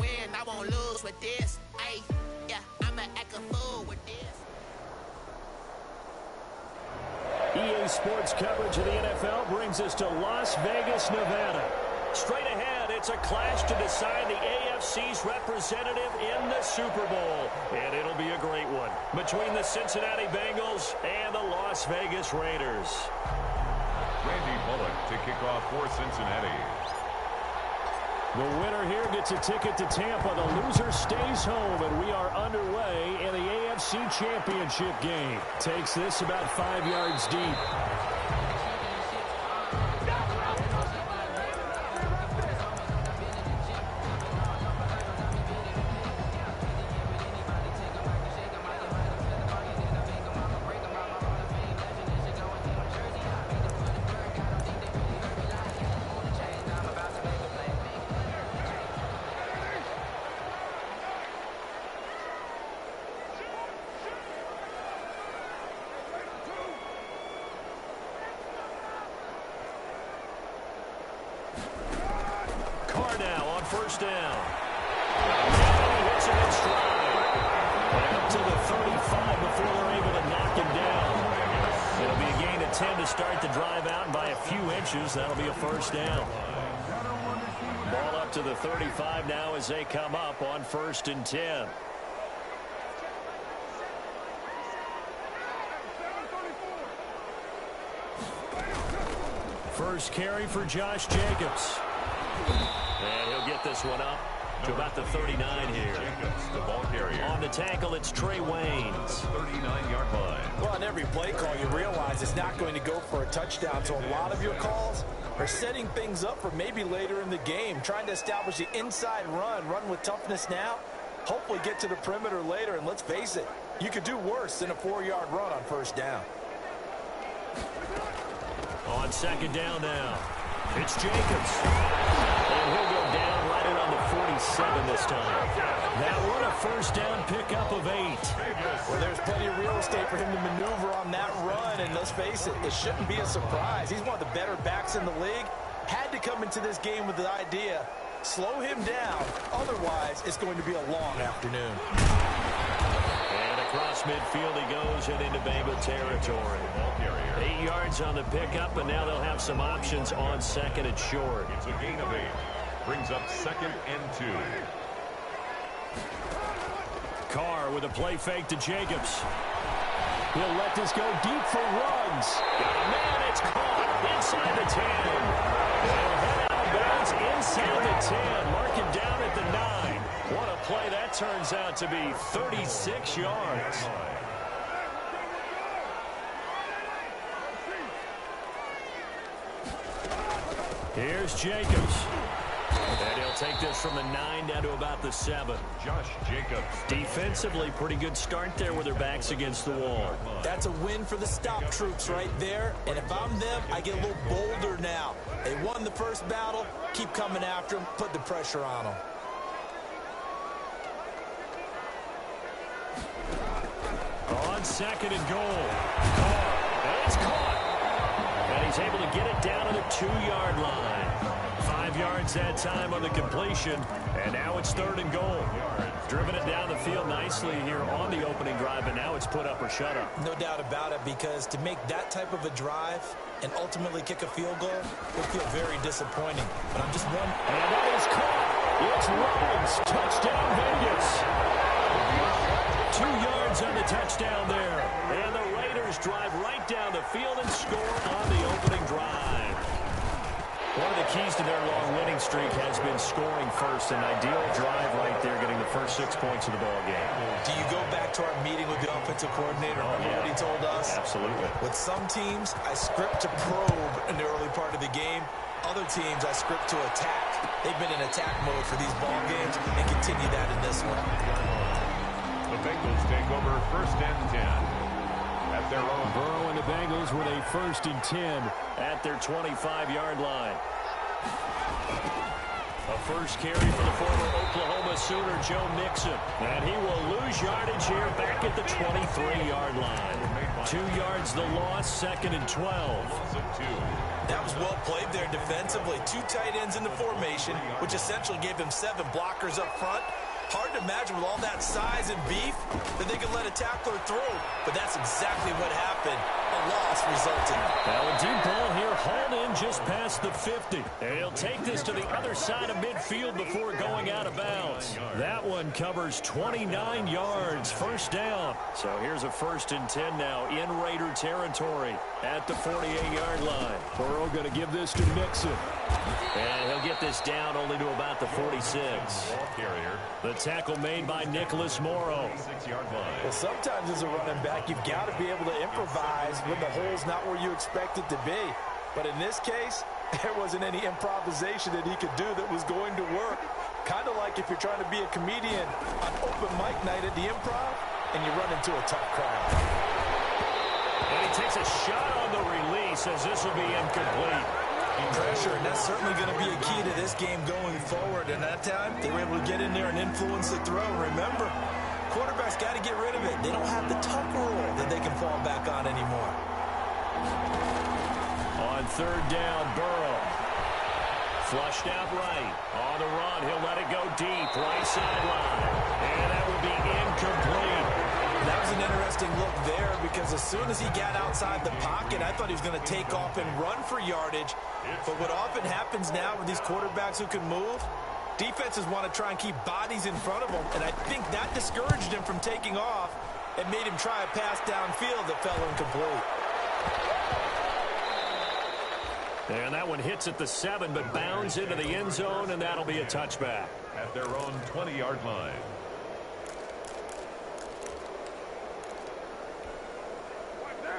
win, I won't lose with this. Ay, yeah, I'ma act a fool with this. EA Sports coverage of the NFL brings us to Las Vegas, Nevada. Straight ahead, it's a clash to decide the AFC's representative in the Super Bowl. And it'll be a great one between the Cincinnati Bengals and the Las Vegas Raiders. Randy Bullock to kick off for Cincinnati. The winner here gets a ticket to Tampa. The loser stays home, and we are underway in the AFC Championship game. Takes this about 5 yards deep. First down. And he hits it in stride. And up to the 35 before they're able to knock him down. It'll be a gain of 10 to start the drive out, and by a few inches, that'll be a first down. Ball up to the 35 now as they come up on 1st and 10. First carry for Josh Jacobs. And he'll get this one up to about the 39 here. Jacobs, the ball carrier. On the tackle, it's Trey Waynes. 39-yard line. Well, on every play call, you realize it's not going to go for a touchdown. So a lot of your calls are setting things up for maybe later in the game, trying to establish the inside run with toughness now, hopefully get to the perimeter later. And let's face it, you could do worse than a 4-yard run on first down. On second down now, it's Jacobs. And he'll go down right around the 47 this time. That one a first down pickup of 8. Well, there's plenty of real estate for him to maneuver on that run. And let's face it, it shouldn't be a surprise. He's one of the better backs in the league. Had to come into this game with the idea, slow him down. Otherwise, it's going to be a long afternoon. And across midfield he goes and into Bengal territory. 8 yards on the pickup, and now they'll have some options on second and short. It's a gain of 8. Brings up 2nd and 2. Carr with a play fake to Jacobs. He'll let this go deep for Ruggs. Got a man, it's caught inside the 10. They'll head out of bounds inside the 10. Mark him down at the 9. What a play that turns out to be, 36 yards. Here's Jacobs. And he'll take this from the 9 down to about the 7. Josh Jacobs. Defensively, pretty good start there with their backs against the wall. That's a win for the stop troops right there. And if I'm them, I get a little bolder now. They won the first battle. Keep coming after them. Put the pressure on them. On second and goal. And it's caught. And he's able to get it down to the 2-yard line. 5 yards that time on the completion. And now it's 3rd and goal. Driven it down the field nicely here on the opening drive, and now it's put up or shut up. No doubt about it, because to make that type of a drive and ultimately kick a field goal would feel very disappointing. But I'm just one. And that is caught. It's Ruggs. Touchdown, Vegas. 2 yards on the touchdown there. And the Raiders drive right down the field and score on the opening drive. One of the keys to their long winning streak has been scoring first. An ideal drive right there, getting the first 6 points of the ball game. Do you go back to our meeting with the offensive coordinator? Remember what he told us? Absolutely. With some teams, I script to probe in the early part of the game. Other teams, I script to attack. They've been in attack mode for these ball games and continue that in this one. The Bengals take over 1st and 10. At their own. Burrow and the Bengals with a 1st and 10 at their 25-yard line. A first carry for the former Oklahoma Sooner, Joe Mixon. And he will lose yardage here back at the 23-yard line. 2 yards the loss, 2nd and 12. That was well played there defensively. 2 tight ends in the formation, which essentially gave them 7 blockers up front. Hard to imagine with all that size and beef that they could let a tackler through. But that's exactly what happened. A loss resulted. Now a deep ball here, hauled in just past the 50. And he'll take this to the other side of midfield before going out of bounds. That one covers 29 yards, first down. So here's a 1st and 10 now in Raider territory at the 48-yard line. Burrow going to give this to Mixon. And he'll get this down only to about the 46. The tackle made by Nicholas Morrow. Well, sometimes as a running back, you've got to be able to improvise when the hole's not where you expect it to be. But in this case, there wasn't any improvisation that he could do that was going to work. Kind of like if you're trying to be a comedian on open mic night at the Improv and you run into a tough crowd. And he takes a shot on the release as this will be incomplete. Pressure, and that's certainly going to be a key to this game going forward. And that time, they were able to get in there and influence the throw. Remember, quarterbacks got to get rid of it. They don't have the tuck rule that they can fall back on anymore. On 3rd down, Burrow. Flushed out right. On the run, he'll let it go deep. Right sideline. And that will be incomplete. That was an interesting look there because as soon as he got outside the pocket, I thought he was going to take off and run for yardage. But what often happens now with these quarterbacks who can move, defenses want to try and keep bodies in front of them. And I think that discouraged him from taking off and made him try a pass downfield that fell incomplete. And that one hits at the 7, but bounds into the end zone, and that'll be a touchback. At their own 20-yard line.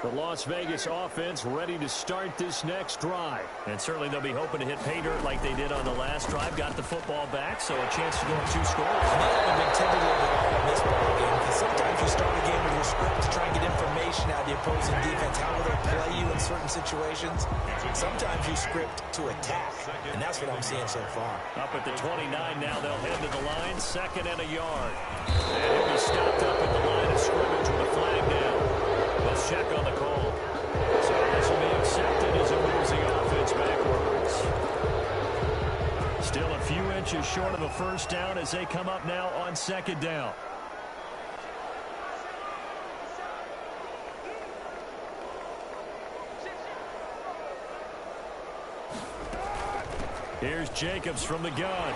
The Las Vegas offense ready to start this next drive. And certainly they'll be hoping to hit pay dirt like they did on the last drive. Got the football back, so a chance to go up 2 scores. They haven't been tentative at all in this ball game because sometimes you start a game with your script to try and get information out of the opposing defense. How will they play you in certain situations? Sometimes you script to attack, and that's what I'm seeing so far. Up at the 29 now, they'll head to the line, 2nd and a yard. And he'll be stopped up at the line of scrimmage with a flag down. Let's check on the call. So this will be accepted as it moves the offense backwards. Still a few inches short of a 1st down as they come up now on 2nd down. Here's Jacobs from the gun.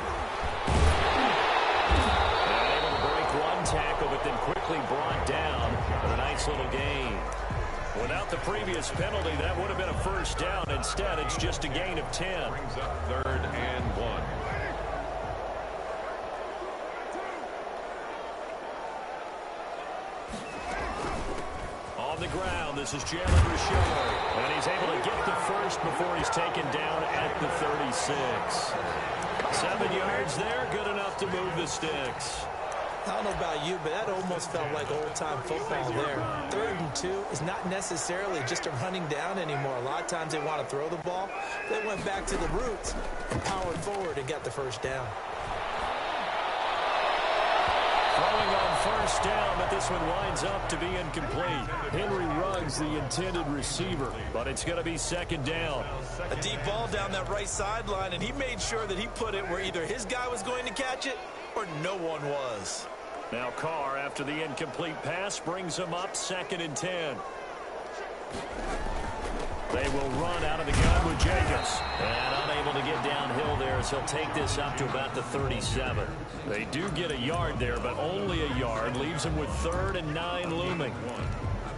And able to break one tackle, but then quickly brought down with a nice little gain. Without the previous penalty, that would have been a 1st down. Instead, it's just a gain of 10. Brings up 3rd and 1. On the ground, this is Jalen Richard. And he's able to get the 1st before he's taken down at the 36. 7 yards there, good enough to move the sticks. I don't know about you, but that almost felt like old-time football there. 3rd and 2 is not necessarily just a running down anymore. A lot of times they want to throw the ball. They went back to the roots and powered forward and got the 1st down. Throwing on 1st down, but this one winds up to be incomplete. Henry Ruggs, the intended receiver, but it's going to be 2nd down. A deep ball down that right sideline, and he made sure that he put it where either his guy was going to catch it or no one was. Now Carr, after the incomplete pass, brings him up 2nd and 10. They will run out of the gun with Jacobs. And unable to get downhill there as he'll take this up to about the 37. They do get a yard there, but only a yard. Leaves him with 3rd and 9 looming.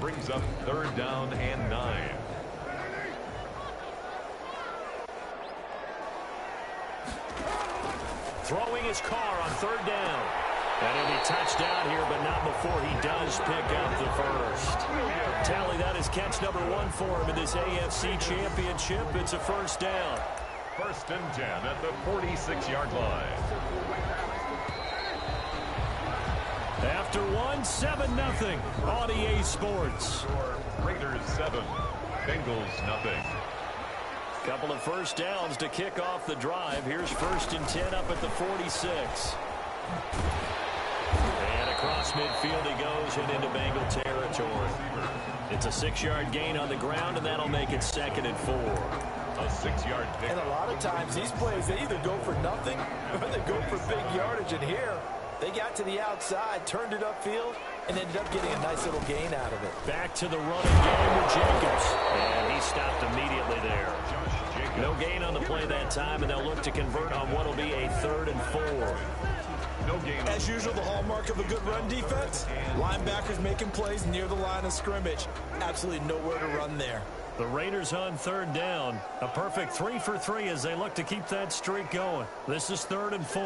Brings up 3rd down and 9. Throwing his Carr on 3rd down. And he'll be touched down here, but not before he does pick up the 1st. Tally, that is catch number 1 for him in this AFC Championship. It's a 1st down. 1st and 10 at the 46-yard line. After 7-0 on EA Sports. Raiders 7, Bengals nothing. Couple of 1st downs to kick off the drive. Here's 1st and 10 up at the 46. And across midfield he goes and into Bengal territory. It's a 6-yard gain on the ground, and that'll make it 2nd and 4. A 6-yard pick. And a lot of times these plays, they either go for nothing or they go for big yardage. And here, they got to the outside, turned it upfield, and ended up getting a nice little gain out of it. Back to the running game with Jacobs. And he stopped immediately there. No gain on the play that time, and they'll look to convert on what will be a 3rd and 4. No gain. As usual, the hallmark of a good run defense, linebackers making plays near the line of scrimmage. Absolutely nowhere to run there. The Raiders on 3rd down. A perfect 3 for 3 as they look to keep that streak going. This is 3rd and 4.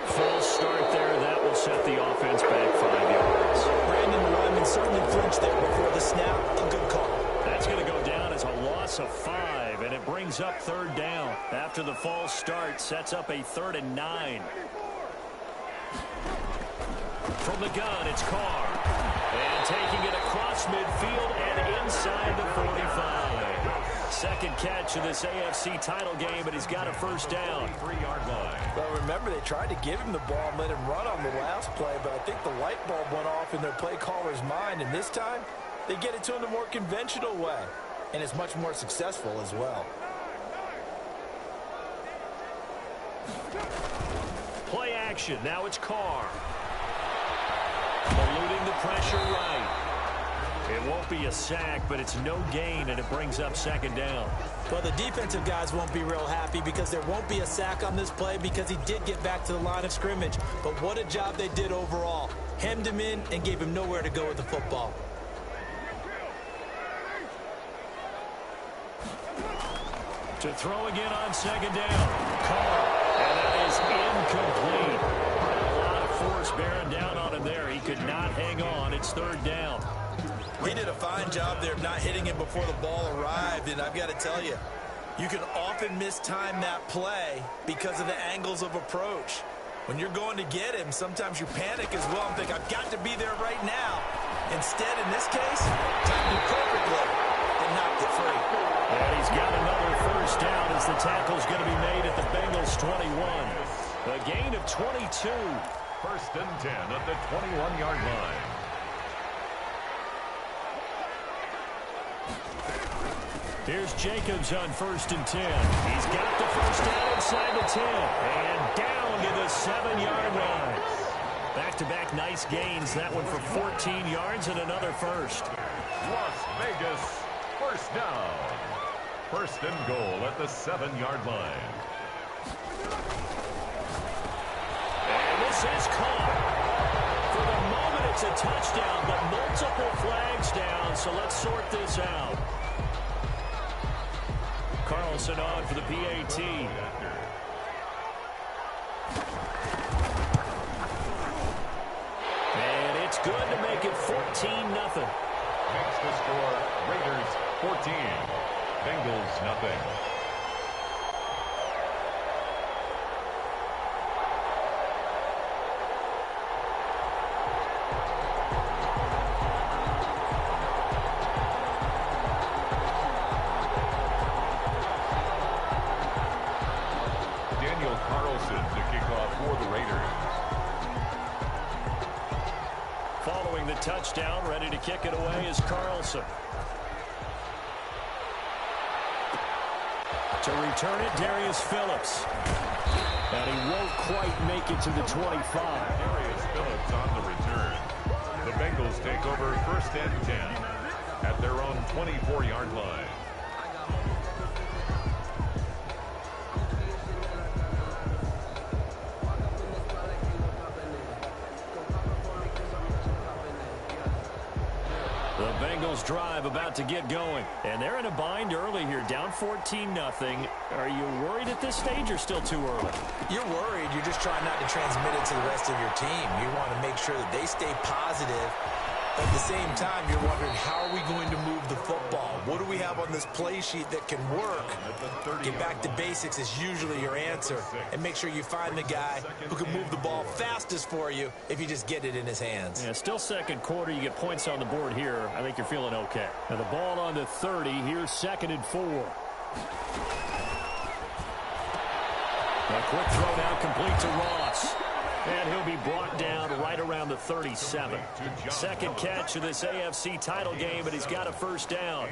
Full start there. That will set the offense back 5 yards. Brandon, the lineman certainly flinched there before the snap. A good call. That's going to go down as a loss of 5, and it brings up 3rd down. After the false start, sets up a 3rd and 9. From the gun, it's Carr. And taking it across midfield and inside the 45. Second catch of this AFC title game, and he's got a 1st down. 3-yard line. Well, remember, they tried to give him the ball and let him run on the last play, but I think the light bulb went off in their play caller's mind, and this time, they get it to him the more conventional way, and it's much more successful as well. Play action. Now it's Carr. Eluding the pressure right. It won't be a sack, but it's no gain, and it brings up 2nd down. Well, the defensive guys won't be real happy because there won't be a sack on this play because he did get back to the line of scrimmage. But what a job they did overall. Hemmed him in and gave him nowhere to go with the football. To throw again on 2nd down. Carr. And that is incomplete. A lot of force bearing down on him there. He could not hang on. It's 3rd down. He did a fine job there of not hitting him before the ball arrived, and I've got to tell you, you can often mistime that play because of the angles of approach. When you're going to get him, sometimes you panic as well and think, I've got to be there right now. Instead, in this case, timed it perfectly and knocked it free. And he's got another 1st down as the tackle's going to be made at the Bengals 21. A gain of 22. 1st and 10 at the 21-yard line. Here's Jacobs on 1st and 10. He's got the 1st down inside the 10. And down to the 7-yard line. Back-to-back nice gains. That one for 14 yards and another 1st. Las Vegas, 1st down. 1st and goal at the 7-yard line. And this is caught. For the moment, it's a touchdown, but multiple flags down, so let's sort this out. Carlson on for the PAT. And it's good to make it 14-0. Makes the score Raiders 14, Bengals nothing. Touchdown, ready to kick it away is Carlson. To return it, Darius Phillips. And he won't quite make it to the 25. Darius Phillips on the return. The Bengals take over 1st and 10 at their own 24-yard line. Drive about to get going, and they're in a bind early here, down 14-0. Are you worried at this stage or still too early? You're worried. You're just trying not to transmit it to the rest of your team. You want to make sure that they stay positive. At the same time, you're wondering, how are we going to move the football? What do we have on this play sheet that can work? Get back to basics is usually your answer. And make sure you find the guy who can move the ball fastest for you if you just get it in his hands. Yeah, still 2nd quarter. You get points on the board here. I think you're feeling okay. Now the ball on the 30. Here's 2nd and 4. A quick throw now complete to Ross. And he'll be brought down right around the 37. Second catch of this AFC title game, but he's got a first down.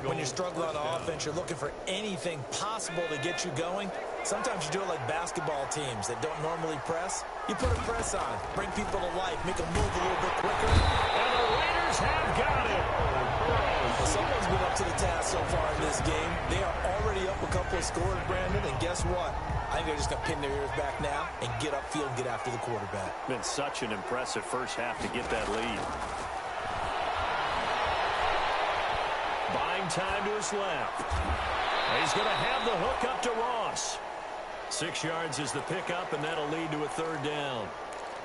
When you're struggling on offense, you're looking for anything possible to get you going. Sometimes you do it like basketball teams that don't normally press. You put a press on, bring people to life, make them move a little bit quicker. And the Raiders have got it. Well, someone's been up to the task so far in this game. They are already up a couple of scores, Brandon, and guess what? I think they're just going to pin their ears back now and get upfield and get after the quarterback. Been such an impressive first half to get that lead. Buying time to his left. He's going to have the hook up to Ross. 6 yards is the pickup, and that'll lead to a third down.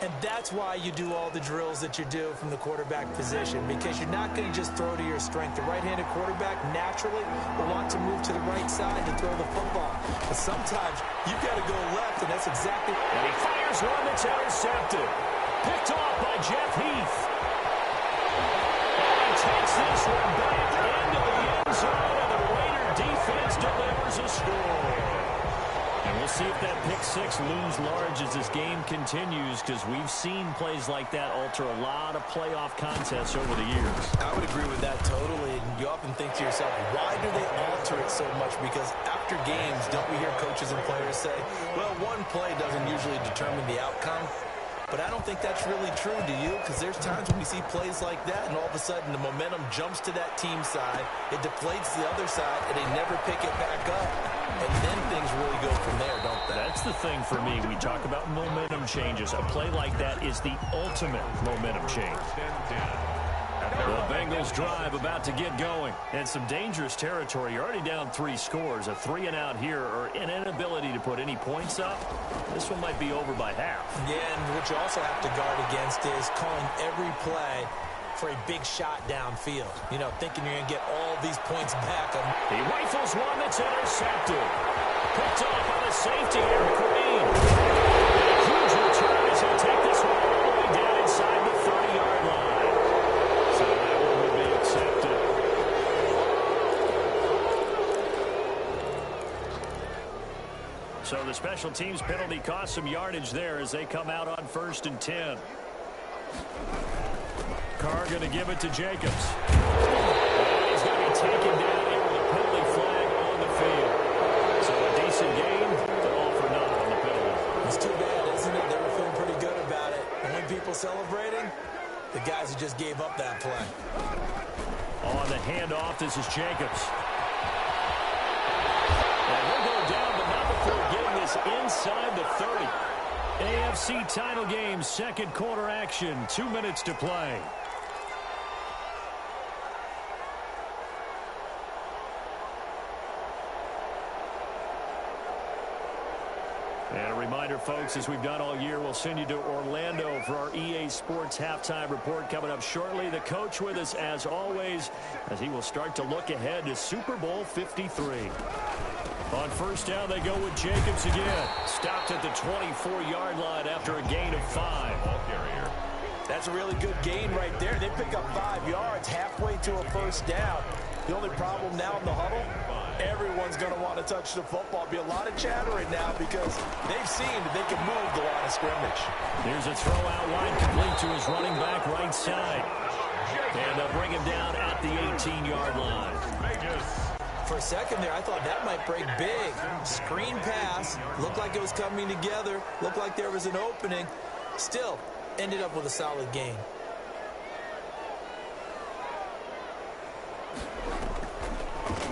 And that's why you do all the drills that you do from the quarterback position, because you're not going to just throw to your strength. The right-handed quarterback naturally will want to move to the right side to throw the football. But sometimes you've got to go left, and that's exactly... And he fires one that's intercepted. Picked off by Jeff Heath. And he takes this one back into the end zone, and the Raider defense delivers a score. And we'll see if that pick six looms large as this game continues, because we've seen plays like that alter a lot of playoff contests over the years. I would agree with that totally. And you often think to yourself, why do they alter it so much? Because after games, don't we hear coaches and players say, well, one play doesn't usually determine the outcome. But I don't think that's really true, do you? Because there's times when we see plays like that, and all of a sudden the momentum jumps to that team side, it deflates the other side, and they never pick it back up. And then things really go from there, don't they? That's the thing for me. We talk about momentum changes. A play like that is the ultimate momentum change. The Bengals drive about to get going. And some dangerous territory. You're already down 3 scores. A 3-and-out here, or an inability to put any points up. This one might be over by half. Yeah, and what you also have to guard against is calling every play for a big shot downfield. You know, thinking you're going to get all these points back. He rifles one that's intercepted. Picked off on a safety, Eric Green. Huge return as he'll take this one all the way down inside the 30-yard line. So that one will be accepted. So the special teams penalty cost some yardage there as they come out on 1st and 10. Carr going to give it to Jacobs. And he's going to be taken down here with a penalty flag on the field. So a decent game, but all for naught on the penalty. It's too bad, isn't it? They were feeling pretty good about it. And when people celebrating, the guys who just gave up that play. On the handoff, this is Jacobs. And he'll go down, but not before getting this inside the 30. AFC title game, second quarter action, 2 minutes to play. And a reminder, folks, as we've done all year, we'll send you to Orlando for our EA Sports halftime report coming up shortly. The coach with us, as always, as he will start to look ahead to Super Bowl 53. On first down, they go with Jacobs again. Stopped at the 24-yard line after a gain of 5. Ball carrier. That's a really good gain right there. They pick up 5 yards halfway to a first down. The only problem now in the huddle, everyone's going to want to touch the football. Be a lot of chattering now because they've seen that they can move the line of scrimmage. Here's a throw out wide complete to his running back right side. And they'll bring him down at the 18-yard line. For a second there, I thought that might break big. Screen pass. Looked like it was coming together. Looked like there was an opening. Still, ended up with a solid gain.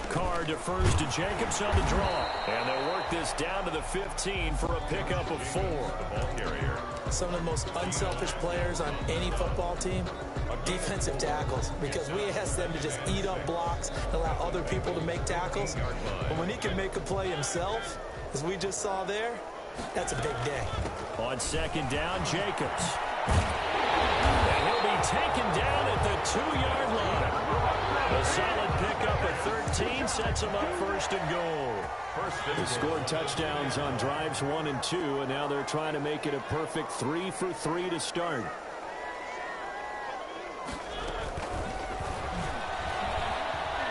Carr defers to Jacobs on the draw. And they'll work this down to the 15 for a pickup of 4. Ball carrier. Some of the most unselfish players on any football team, defensive tackles, because we ask them to just eat up blocks and allow other people to make tackles. But when he can make a play himself, as we just saw there, that's a big day. On second down, Jacobs. And he'll be taken down at the 2-yard line. A solid pickup of 13 sets him up first and goal. They scored touchdowns on drives 1 and 2, and now they're trying to make it a perfect 3 for 3 to start.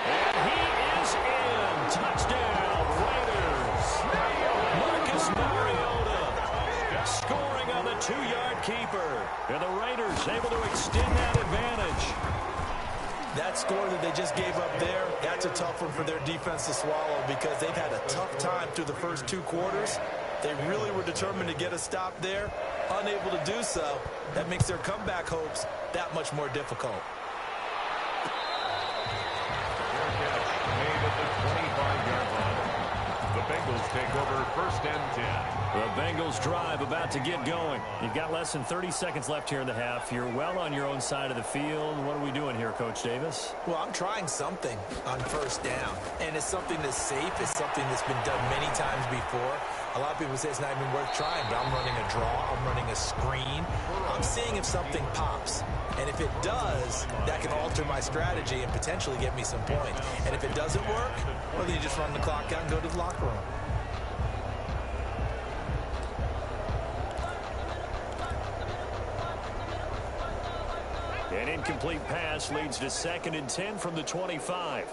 And he is in. Touchdown, Raiders. Marcus Mariota is able to extend that advantage. That score that they just gave up there, that's a tough one for their defense to swallow because they've had a tough time through the first 2 quarters. They really were determined to get a stop there, unable to do so. That makes their comeback hopes that much more difficult. Made at the 25-yard line. The Bengals take over 1st and 10. The Bengals drive about to get going. You've got less than 30 seconds left here in the half. You're well on your own side of the field. What are we doing here, Coach Davis? Well, I'm trying something on 1st down, and it's something that's safe. It's something that's been done many times before. A lot of people say it's not even worth trying, but I'm running a draw. I'm running a screen. I'm seeing if something pops. And if it does, that can alter my strategy and potentially get me some points. And if it doesn't work, well, then you just run the clock out and go to the locker room. An incomplete pass leads to 2nd and 10 from the 25.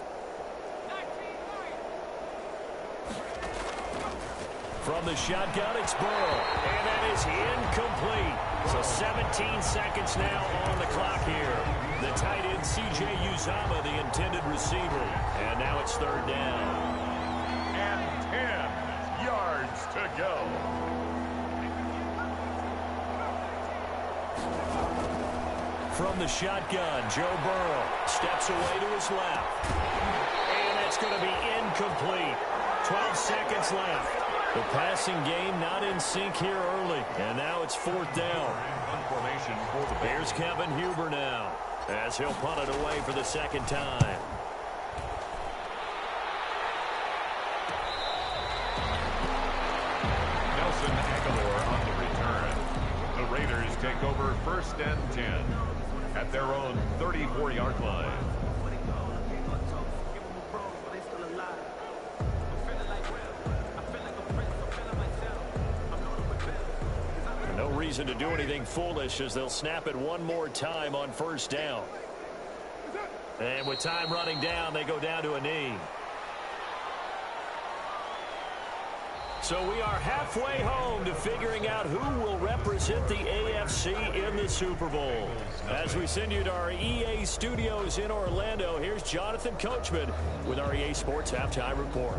From the shotgun, it's Burrow. And that is incomplete. So 17 seconds now on the clock here. The tight end, C.J. Uzomah, the intended receiver. And now it's 3rd down. And 10 yards to go. From the shotgun, Joe Burrow steps away to his left. And that's going to be incomplete. 12 seconds left. The passing game not in sync here early. And now it's 4th down. Formation for the Here's Kevin Huber now as he'll punt it away for the 2nd time. Nelson Aguilar on the return. The Raiders take over 1st and 10 at their own 34-yard line. No reason to do anything foolish as they'll snap it one more time on 1st down. And with time running down, they go down to a knee. So we are halfway home to figuring out who will represent the AFC in the Super Bowl. As we send you to our EA studios in Orlando, here's Jonathan Coachman with our EA Sports Halftime Report.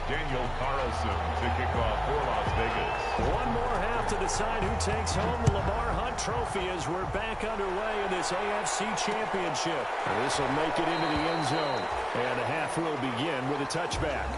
Daniel Carlson to kick off for Las Vegas. One more half to decide who takes home the Lamar Hunt Trophy as we're back underway in this AFC Championship. This will make it into the end zone. And the half will begin with a touchback.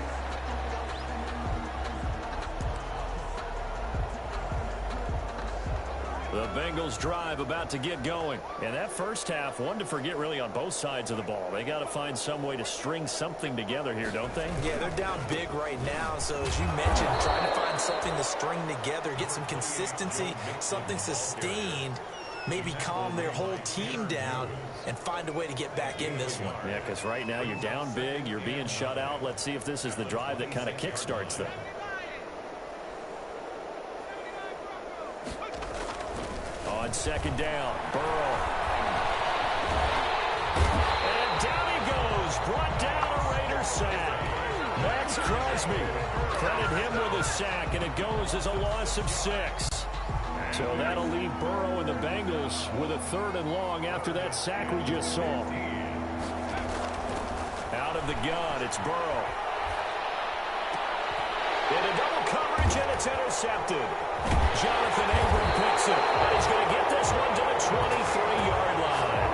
The Bengals drive about to get going. And that first half, one to forget really on both sides of the ball. They got to find some way to string something together here, don't they? Yeah, they're down big right now. So as you mentioned, trying to find something to string together, get some consistency, something sustained, maybe calm their whole team down and find a way to get back in this one. Yeah, because right now you're down big, you're being shut out. Let's see if this is the drive that kind of kickstarts them. On 2nd down, Burrow. And down he goes, brought down a Raider sack. Max Crosby, credit him with a sack, and it goes as a loss of 6. So that'll leave Burrow and the Bengals with a 3rd and long after that sack we just saw. Out of the gun, it's Burrow. Into double coverage, and it's intercepted. Jonathan Abram picks it, and he's going to get this one to the 23-yard line.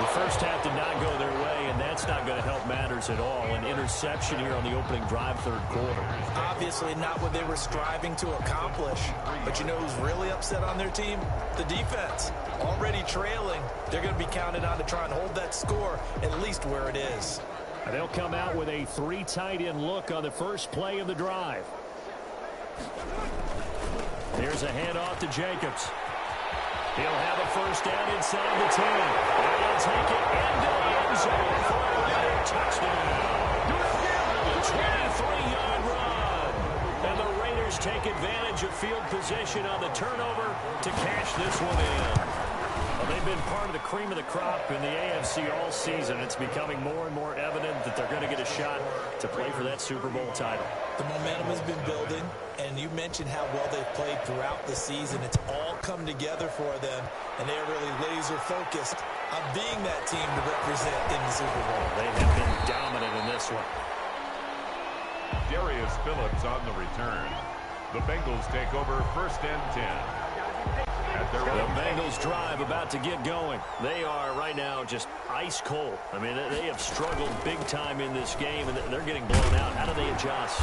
The first half did not go their way, and that's not going to help matters at all. An interception here on the opening drive, 3rd quarter. Obviously not what they were striving to accomplish. But you know who's really upset on their team? The defense. Already trailing. They're going to be counted on to try and hold that score at least where it is. And they'll come out with a 3 tight end look on the first play of the drive. Here's a handoff to Jacobs. He'll have a first down inside the 10. And he'll take it into the end zone for another touchdown. A 23-yard run. And the Raiders take advantage of field position on the turnover to cash this one in. A They've been part of the cream of the crop in the AFC all season. It's becoming more and more evident that they're going to get a shot to play for that Super Bowl title. The momentum has been building, and you mentioned how well they've played throughout the season. It's all come together for them, and they're really laser-focused on being that team to represent in the Super Bowl. They have been dominant in this one. Darius Phillips on the return. The Bengals take over 1st and 10. The Bengals drive about to get going. They are right now just ice cold. I mean, they have struggled big time in this game, and they're getting blown out. How do they adjust?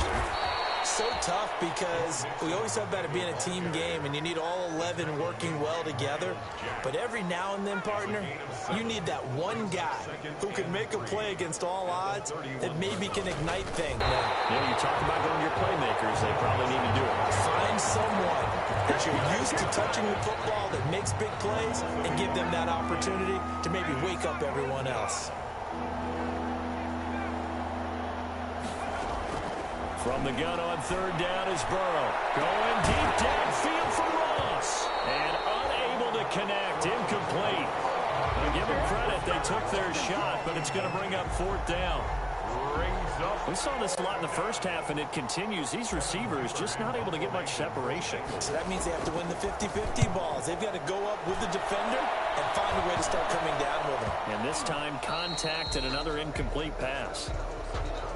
So tough because we always talk about it being a team game, and you need all 11 working well together. But every now and then, partner, you need that one guy who can make a play against all odds that maybe can ignite things. You talk about going to your playmakers. They probably need to do it. Find someone that you're used to touching the football that makes big plays and give them that opportunity to maybe wake up everyone else. From the gun on 3rd down is Burrow. Going deep downfield for Ross. And unable to connect. Incomplete. Now give them credit. They took their shot, but it's going to bring up 4th down. We saw this a lot in the first half, and it continues. These receivers just not able to get much separation. So that means they have to win the 50-50 balls. They've got to go up with the defender and find a way to start coming down with them. And this time, contact and another incomplete pass.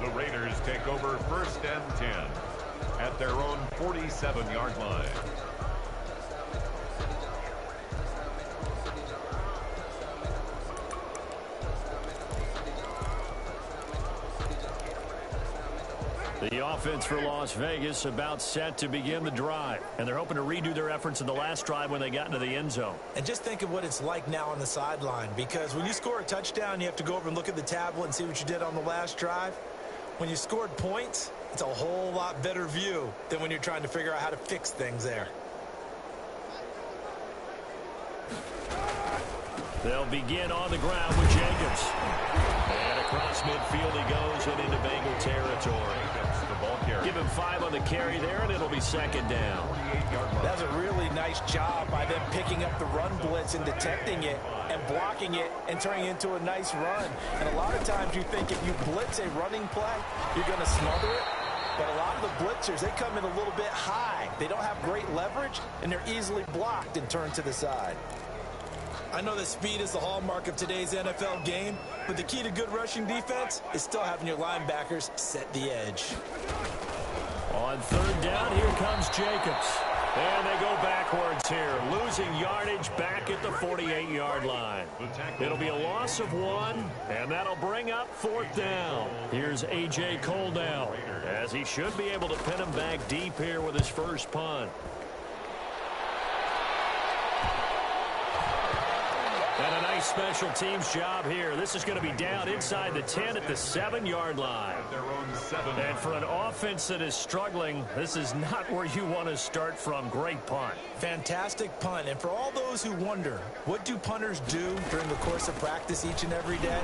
The Raiders take over 1st and 10 at their own 47-yard line. The offense for Las Vegas about set to begin the drive. And they're hoping to redo their efforts in the last drive when they got into the end zone. And just think of what it's like now on the sideline. Because when you score a touchdown, you have to go over and look at the tablet and see what you did on the last drive. When you scored points, it's a whole lot better view than when you're trying to figure out how to fix things there. They'll begin on the ground with Jacobs. And across midfield he goes and into Bengal territory. Give him 5 on the carry there, and it'll be 2nd down. That's a really nice job by them picking up the run blitz and detecting it and blocking it and turning it into a nice run. And a lot of times you think if you blitz a running play, you're going to smother it. But a lot of the blitzers, they come in a little bit high. They don't have great leverage, and they're easily blocked and turned to the side. I know that speed is the hallmark of today's NFL game, but the key to good rushing defense is still having your linebackers set the edge. On 3rd down, here comes Jacobs. And they go backwards here, losing yardage back at the 48-yard line. It'll be a loss of 1, and that'll bring up 4th down. Here's A.J. Cole now, as he should be able to pin him back deep here with his first punt. And a nice special teams job here. This is going to be down inside the 10 at the 7-yard line. And for an offense that is struggling, this is not where you want to start from. Great punt. Fantastic punt. And for all those who wonder, what do punters do during the course of practice each and every day?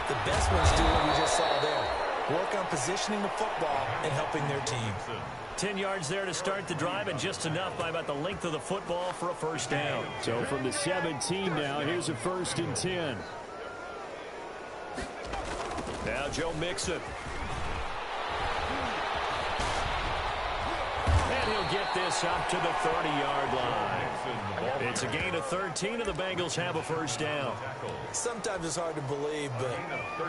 The best ones do what we just saw there. Work on positioning the football and helping their team. 10 yards there to start the drive, and just enough by about the length of the football for a 1st down. So from the 17 now, here's a 1st and 10. Now Joe Mixon. And he'll get this up to the 30-yard line. It's a gain of 13, and the Bengals have a 1st down. Sometimes it's hard to believe, but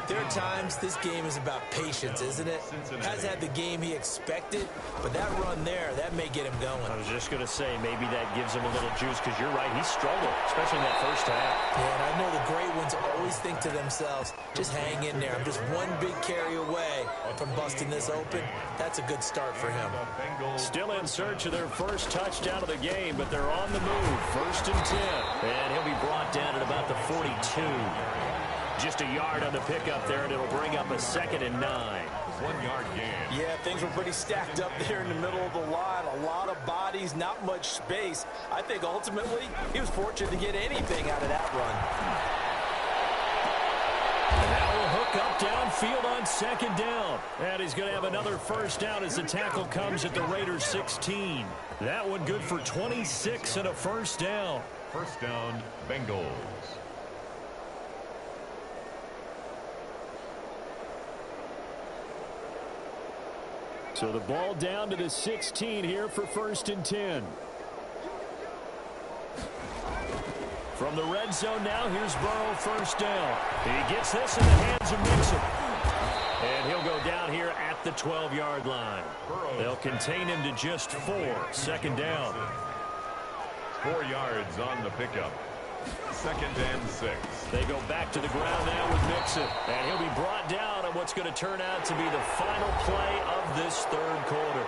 there are times this game is about patience, isn't it? Has had the game he expected, but that run there, that may get him going. I was just going to say, maybe that gives him a little juice, because you're right, he struggled, especially in that first half. Yeah, and I know the great ones always think to themselves, just hang in there. I'm just one big carry away from busting this open. That's a good start for him. Still in search of their first touchdown of the game, but they're on the move. 1st and 10. And he'll be brought down at about the 42. Just a yard on the pickup there, and it'll bring up a 2nd and 9. 1-yard gain. Yeah, things were pretty stacked up there in the middle of the line. A lot of bodies, not much space. I think ultimately he was fortunate to get anything out of that run. And now we'll hook up downfield on 2nd down. And he's going to have another 1st down as the tackle comes at the Raiders 16. That one good for 26 and a 1st down. First down, Bengals. So the ball down to the 16 here for 1st and 10. From the red zone now, here's Burrow, 1st down. He gets this in the hands of Mixon. And he'll go down here at the 12-yard line. They'll contain him to just 4. 2nd down. 4 yards on the pickup. 2nd and 6. They go back to the ground now with Mixon. And he'll be brought down on what's going to turn out to be the final play of this 3rd quarter.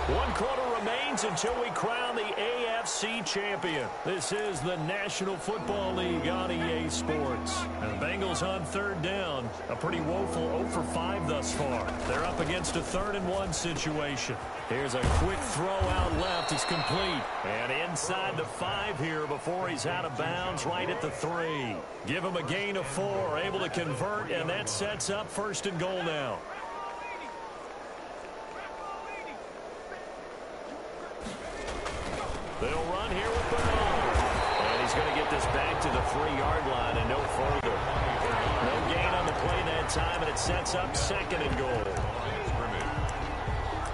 1 quarter remains until we crown the AFC champion. This is the National Football League on EA Sports. And the Bengals on 3rd down. A pretty woeful 0 for 5 thus far. They're up against a 3rd and 1 situation. Here's a quick throw out left. It's complete. And inside the 5 here before he's out of bounds right at the 3. Give him a gain of 4. Able to convert, and that sets up 1st and goal now. They'll run here with Burrow. And he's going to get this back to the 3-yard line and no further. No gain on the play that time, and it sets up 2nd and goal.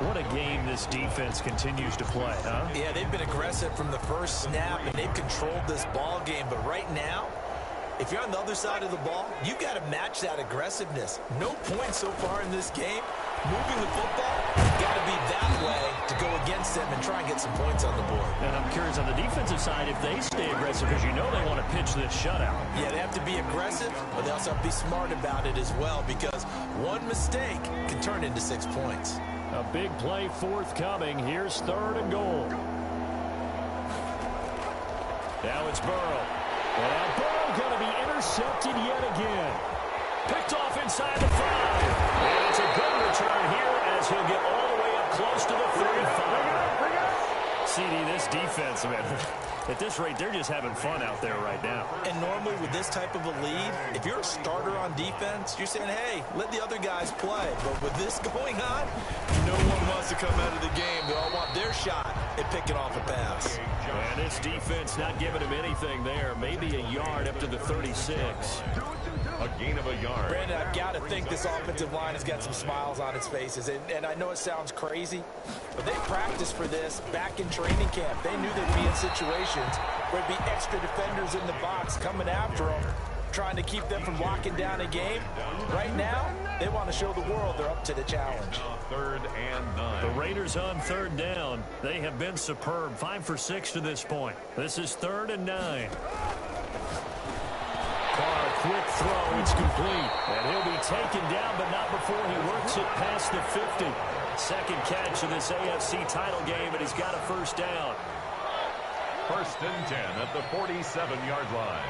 What a game this defense continues to play, huh? Yeah, they've been aggressive from the first snap, and they've controlled this ball game. But right now, if you're on the other side of the ball, you've got to match that aggressiveness. No points so far in this game. Moving the football, you've got to be that way to go against them and try and get some points on the board. And I'm curious on the defensive side if they stay aggressive, because you know they want to pitch this shutout. Yeah, they have to be aggressive, but they also have to be smart about it as well, because one mistake can turn into 6 points. A big play forthcoming. Here's 3rd and goal. Now it's Burrow. And Burrow going to be intercepted yet again. Picked off inside the 5. And it's a good return here as he'll get all the way up close to the 35. CD, this defense, man, at this rate, they're just having fun out there right now. And normally with this type of a lead, if you're a starter on defense, you're saying, hey, let the other guys play. But with this going on, no one wants to come out of the game. They all want their shot at picking off a pass. And this defense not giving him anything there. Maybe a yard up to the 36. A gain of a yard. Brandon, I've got to think this offensive line has got some smiles on its faces. And I know it sounds crazy, but they practiced for this back in training camp. They knew they'd be in situations where there'd be extra defenders in the box coming after them, trying to keep them from locking down a game. Right now, they want to show the world they're up to the challenge. 3rd and 9. The Raiders on 3rd down. They have been superb. 5 for 6 to this point. This is 3rd and 9. Carr, quick throw. It's complete. And he'll be taken down, but not before he works it past the 50. 2nd catch of this AFC title game, and he's got a 1st down. 1st and 10 at the 47-yard line.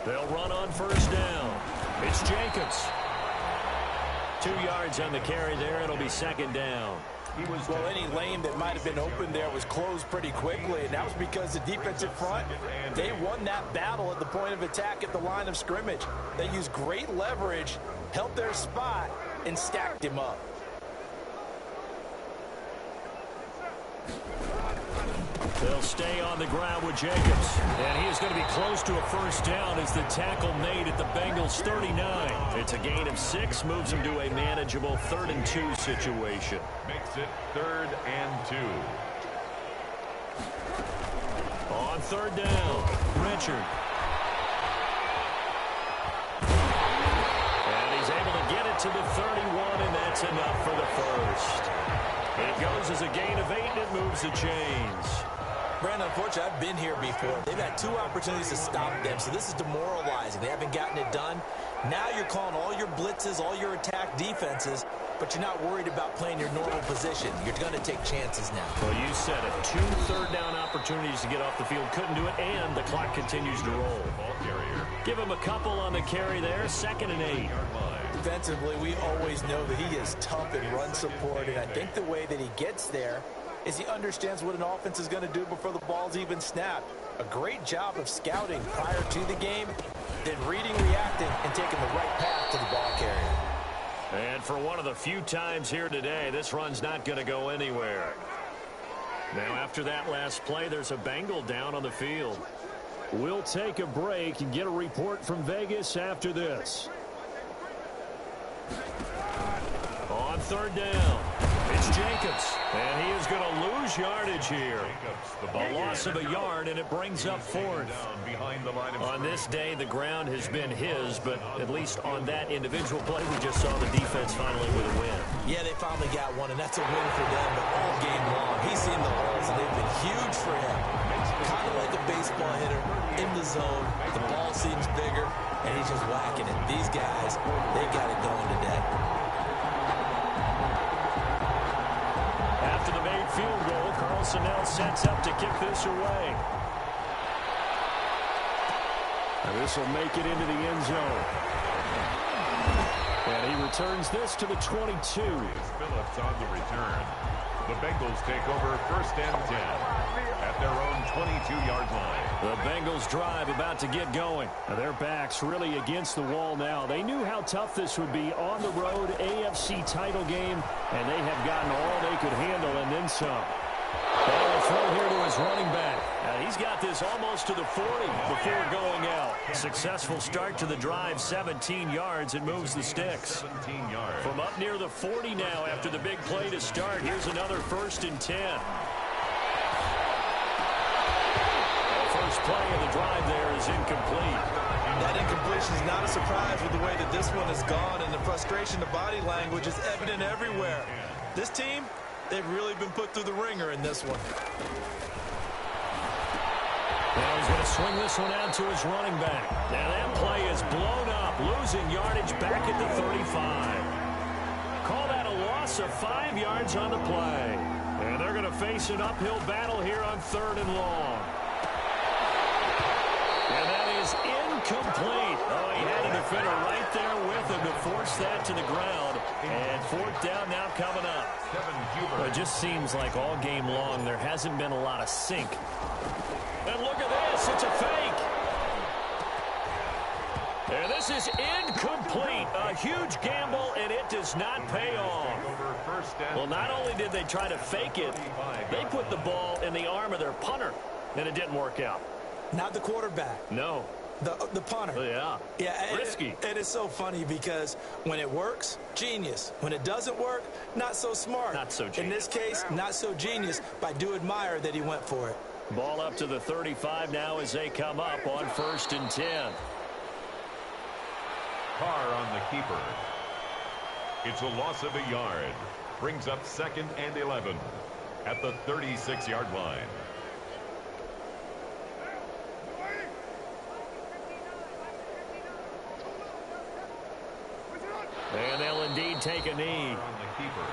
They'll run on 1st down. It's Jacobs. 2 yards on the carry there. It'll be 2nd down. Well, any lane that might have been open there was closed pretty quickly, and that was because the defensive front, they won that battle at the point of attack at the line of scrimmage. They used great leverage, held their spot, and stacked him up. They'll stay on the ground with Jacobs. And he is going to be close to a 1st down as the tackle made at the Bengals 39. It's a gain of 6, moves him to a manageable 3rd and 2 situation. Makes it 3rd and 2. On 3rd down, Richard. And he's able to get it to the 31, and that's enough for the 1st. It goes as a gain of 8, and it moves the chains. Brandon, unfortunately, I've been here before. They've had 2 opportunities to stop them, so this is demoralizing. They haven't gotten it done. Now you're calling all your blitzes, all your attack defenses, but you're not worried about playing your normal position. You're going to take chances now. Well, you said it. 2 third-down opportunities to get off the field. Couldn't do it, and the clock continues to roll. Ball carrier. Give him a couple on the carry there. 2nd and 8. Defensively, we always know that he is tough in run support, and I think the way that he gets there is he understands what an offense is going to do before the ball's even snapped. A great job of scouting prior to the game, then reading, reacting, and taking the right path to the ball carrier. And for one of the few times here today, this run's not going to go anywhere. Now, after that last play, there's a Bengal down on the field. We'll take a break and get a report from Vegas after this. On third down, it's Jacobs, and he is going to lose yardage here. A loss of a yard, and it brings up fourth. On this day, the ground has been his, but at least on that individual play, we just saw the defense finally with a win. Yeah, they finally got one, and that's a win for them, but all game long, he's seen the holes, and they've been huge for him. Kind of like a baseball hitter in the zone. The ball seems bigger, and he's just whacking it. These guys, they got it going today. After the made field goal, Carlson now sets up to kick this away. And this will make it into the end zone. And he returns this to the 22. Phillips on the return. The Bengals take over first and 10 at their own 22-yard line. The Bengals drive about to get going. Their backs really against the wall now. They knew how tough this would be on the road, AFC title game, and they have gotten all they could handle and then some. They'll throw here to his running back. He's got this almost to the 40 before going out. Successful start to the drive, 17 yards, and moves the sticks. 17 yards. From up near the 40 now after the big play to start, here's another 1st and 10. First play of the drive there is incomplete. That incompletion is not a surprise with the way that this one has gone, and the frustration, the body language is evident everywhere. This team, they've really been put through the ringer in this one. Now he's going to swing this one out to his running back. Now that play is blown up, losing yardage back at the 35. Call that a loss of 5 yards on the play. And they're going to face an uphill battle here on 3rd and long. And that is incomplete. Oh, he had a defender right there with him to force that to the ground. And 4th down now coming up. Well, it just seems like all game long there hasn't been a lot of sync. And look at this. It's a fake. And this is incomplete. A huge gamble, and it does not pay off. Well, not only did they try to fake it, they put the ball in the arm of their punter, and it didn't work out. Not the quarterback. No. The punter. Yeah. Yeah. Risky. It is so funny because when it works, genius. When it doesn't work, not so smart. Not so genius. In this case, not so genius, but I do admire that he went for it. Ball up to the 35 now as they come up on 1st and 10. Carr on the keeper. It's a loss of a yard. Brings up 2nd and 11 at the 36-yard line. And they'll indeed take a knee. On the keeper.